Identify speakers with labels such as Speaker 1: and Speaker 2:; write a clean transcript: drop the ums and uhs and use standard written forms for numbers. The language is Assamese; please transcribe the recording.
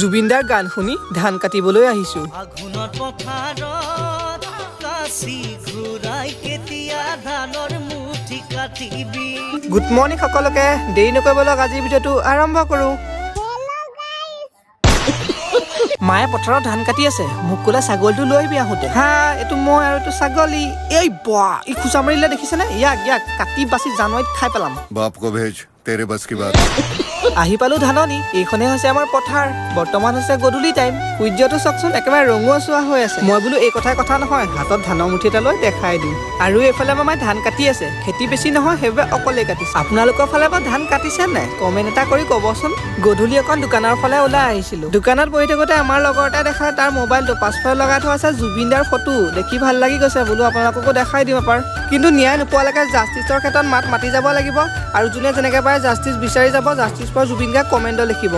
Speaker 1: জুবিনদাৰ গান শুনি ধান কাটিবলৈ আহিছো।
Speaker 2: আঘোণৰ পথাৰত কাচি ঘূৰাই কেতিয়া ধানৰ মুঠি কাটিবি।
Speaker 1: গুড মৰ্ণিং সকলোকে, দেৰি নকৰিবলৈ আজিৰ ভিডিঅ'টো আৰম্ভ কৰোঁ। মায়ে পথাৰত ধান কাটি আছে, মোক ক'লে ছাগলীটো লৈ আহিবি আহোঁতে। হা, এইটো মই আৰু এইটো ছাগলী। এই বাহ, ই খোচা মাৰিলে দেখিছেনে? ইয়াক কাটি বাচি জানুৱাৰীত খাই পেলাম।
Speaker 3: বাপ কো ভেজ, তেৰে বাস কি বাত।
Speaker 1: আহি পালো ধাননি। এইখনে হৈছে আমাৰ পথাৰ। বৰ্তমান হৈছে গধূলি টাইম। সূৰ্যটো চাওকচোন একেবাৰে ৰঙুৱা চোৱা হৈ আছে। মই বোলো এই কথা নহয়, হাতত ধানৰ মুঠি এটা লৈ দেখাই দিওঁ। আৰু এইফালে মামাই ধান কাটি আছে। খেতি বেছি নহয়, সেইবাবে অকলে কাটিছে। আপোনালোকৰ ফালে বা ধান কাটিছে নাই? কমেণ্ট এটা কৰি ক'বচোন। গধূলি অকণ দোকানৰ ফালে ওলাই আহিছিলো। দোকানত বহি থাকোঁতে আমাৰ লগৰ এটাই দেখাই তাৰ মোবাইলটো পাছফালে লগাই থোৱা আছে জুবিনদাৰ ফটো। দেখি ভাল লাগি গৈছে, বোলো আপোনালোককো দেখাই দিম এবাৰ। কিন্তু ন্যায় নোপোৱালৈকে জাষ্টিছৰ ক্ষেত্ৰত মাতি যাব লাগিব। আৰু যোনে যেনেকৈ পাৰে জাষ্টিছ বিচাৰি যাব, জাষ্টিছ ফৰ জুবিন গাৰ্গ কমেণ্টত লিখিব।